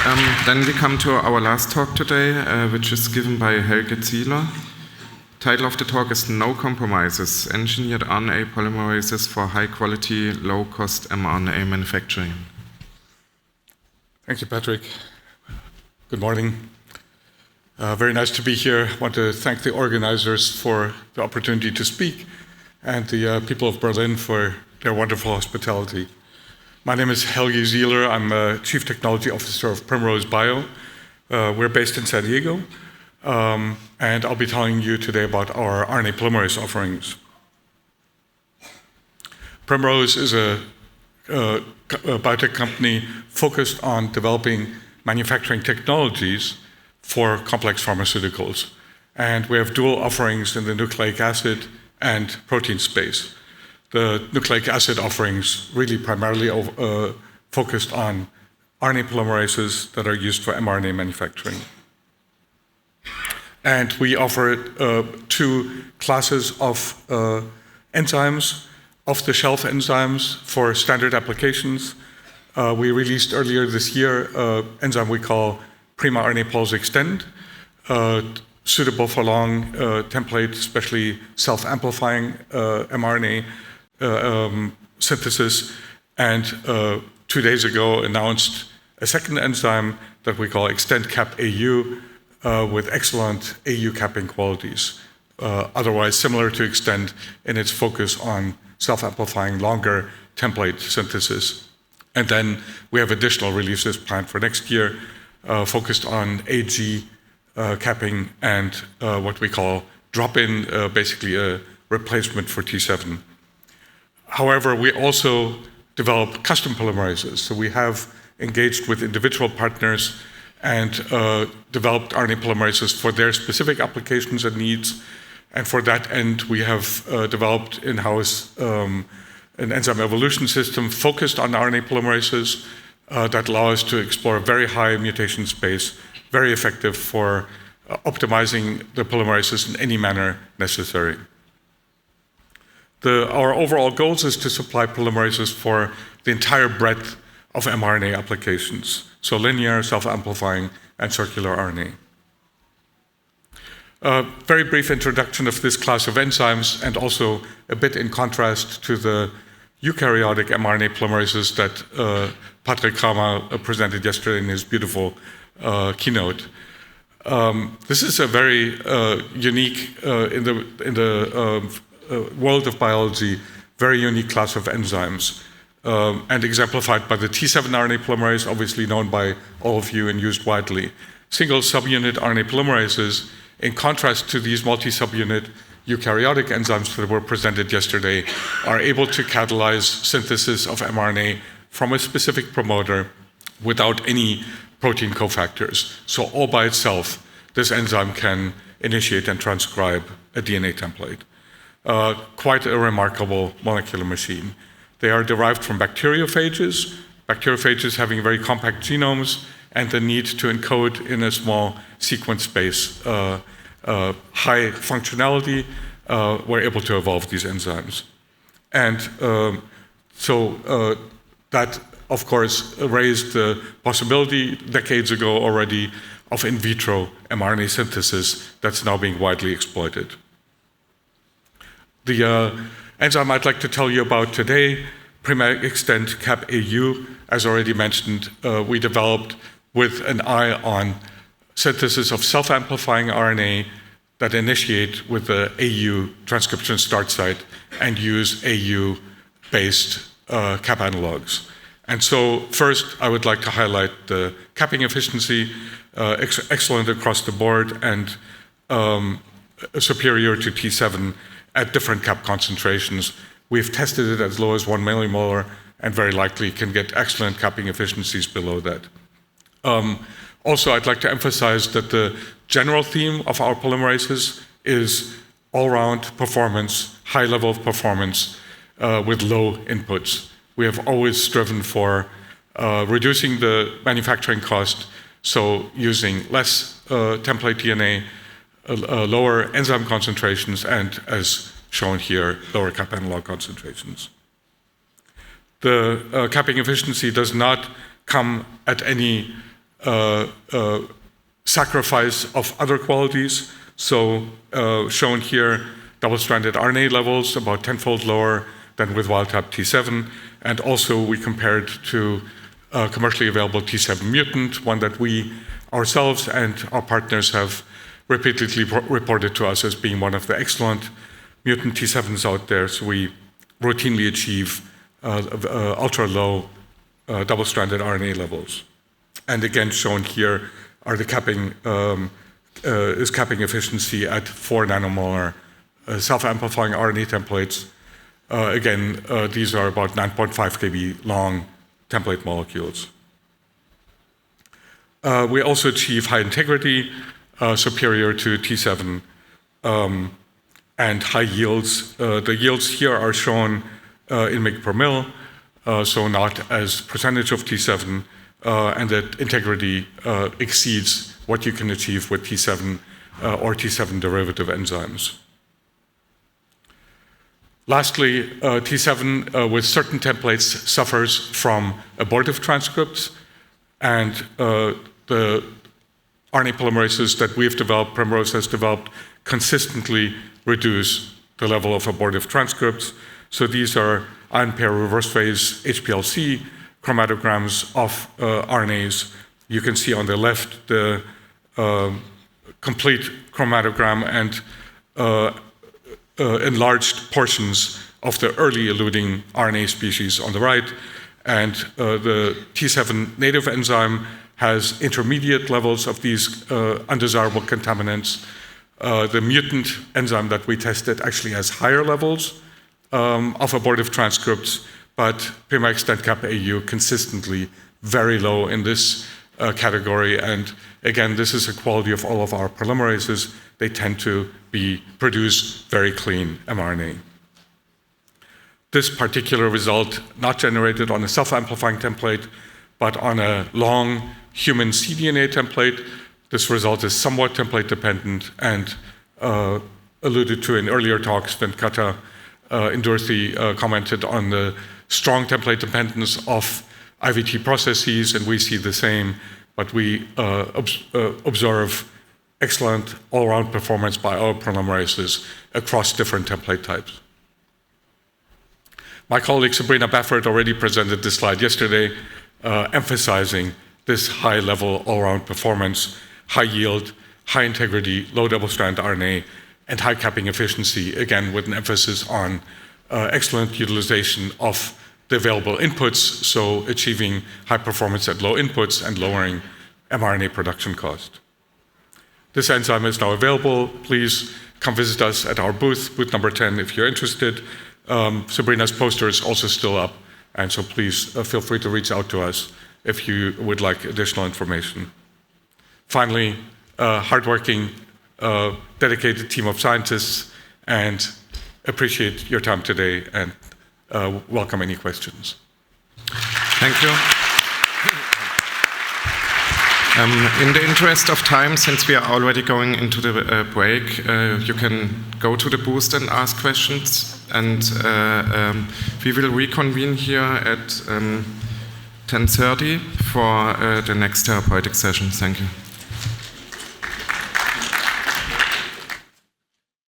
Then we come to our last talk today, which is given by Helge Zieler. Title of the talk is No Compromises, Engineered RNA Polymerases for High-Quality, Low-Cost mRNA Manufacturing. Thank you, Patrick. Good morning. Very nice to be here. I want to thank the organizers for the opportunity to speak and the people of Berlin for their wonderful hospitality. My name is Helge Zieler. I'm Chief Technology Officer of Primrose Bio. We're based in San Diego, and I'll be telling you today about our RNA polymerase offerings. Primrose is a biotech company focused on developing manufacturing technologies for complex pharmaceuticals. And we have dual offerings in the nucleic acid and protein space. The nucleic acid offerings really primarily focused on RNA polymerases that are used for mRNA manufacturing. And we offer two classes of enzymes, off-the-shelf enzymes for standard applications. We released earlier this year an enzyme we call PrimRNA Pulse Extend, suitable for long template, especially self-amplifying mRNA synthesis, and 2 days ago announced a second enzyme that we call Extend Cap AU with excellent AU capping qualities, otherwise similar to Extend in its focus on self-amplifying longer template synthesis. And then we have additional releases planned for next year focused on AG capping and what we call drop-in, basically a replacement for T7. However, we also develop custom polymerases. So we have engaged with individual partners and developed RNA polymerases for their specific applications and needs. And for that end, we have developed in-house an enzyme evolution system focused on RNA polymerases that allow us to explore a very high mutation space, very effective for optimizing the polymerases in any manner necessary. Our overall goals is to supply polymerases for the entire breadth of mRNA applications, so linear, self-amplifying, and circular RNA. A very brief introduction of this class of enzymes, and also a bit in contrast to the eukaryotic mRNA polymerases that Patrick Kramer presented yesterday in his beautiful keynote. This is a very unique, in the world of biology, very unique class of enzymes, and exemplified by the T7 RNA polymerase, obviously known by all of you and used widely. Single subunit RNA polymerases, in contrast to these multi-subunit eukaryotic enzymes that were presented yesterday, are able to catalyze synthesis of mRNA from a specific promoter without any protein cofactors. So all by itself, this enzyme can initiate and transcribe a DNA template. Quite a remarkable molecular machine. They are derived from bacteriophages having very compact genomes and the need to encode in a small sequence space. High functionality, we're able to evolve these enzymes. And so that, of course, raised the possibility decades ago already of in vitro mRNA synthesis that's now being widely exploited. The enzyme I'd like to tell you about today, Extend Cap AU, as already mentioned, we developed with an eye on synthesis of self-amplifying RNA that initiate with the AU transcription start site and use AU-based cap analogs. And so first, I would like to highlight the capping efficiency, excellent across the board and superior to T7 at different cap concentrations. We've tested it as low as 1 millimolar and very likely can get excellent capping efficiencies below that. Also, I'd like to emphasize that the general theme of our polymerases is all-round performance, high level of performance with low inputs. We have always striven for reducing the manufacturing cost, so using less template DNA, lower enzyme concentrations, and as shown here, lower cap analog concentrations. The capping efficiency does not come at any sacrifice of other qualities. So shown here, double-stranded RNA levels about 10-fold lower than with wild-type T7. And also we compared to commercially available T7 mutant, one that we ourselves and our partners have repeatedly reported to us as being one of the excellent mutant T7s out there. So we routinely achieve ultra-low double-stranded RNA levels. And again, shown here are the capping efficiency at 4 nanomolar self-amplifying RNA templates. Again, these are about 9.5 kb long template molecules. We also achieve high integrity, superior to T7, and high yields. The yields here are shown in mg per mil, so not as percentage of T7, and that integrity exceeds what you can achieve with T7 or T7 derivative enzymes. Lastly, T7 with certain templates suffers from abortive transcripts, and the RNA polymerases that we've developed, Primrose has developed, consistently reduce the level of abortive transcripts. So these are ion pair reverse phase HPLC chromatograms of RNAs. You can see on the left the complete chromatogram and enlarged portions of the early eluting RNA species on the right. And the T7 native enzyme has intermediate levels of these undesirable contaminants. The mutant enzyme that we tested actually has higher levels of abortive transcripts, but Pfenex DentCap AU consistently very low in this category. And again, this is a quality of all of our polymerases. They tend to produce very clean mRNA. This particular result, not generated on a self-amplifying template, but on a long human cDNA template. This result is somewhat template dependent and alluded to in earlier talks. Venkata Indurthi commented on the strong template dependence of IVT processes, and we see the same, but we observe excellent all-around performance by our polymerases across different template types. My colleague Sabrina Baffert already presented this slide yesterday, emphasizing this high level all-around performance, high yield, high integrity, low double-strand RNA, and high capping efficiency, again with an emphasis on excellent utilization of the available inputs, so achieving high performance at low inputs and lowering mRNA production cost. This enzyme is now available. Please come visit us at our booth number 10 if you're interested. Sabrina's poster is also still up, and so please feel free to reach out to us if you would like additional information. Finally, hardworking, dedicated team of scientists, and appreciate your time today and welcome any questions. Thank you. In the interest of time, since we are already going into the break, you can go to the booth and ask questions, and we will reconvene here at 10:30 for the next therapeutic session. Thank you.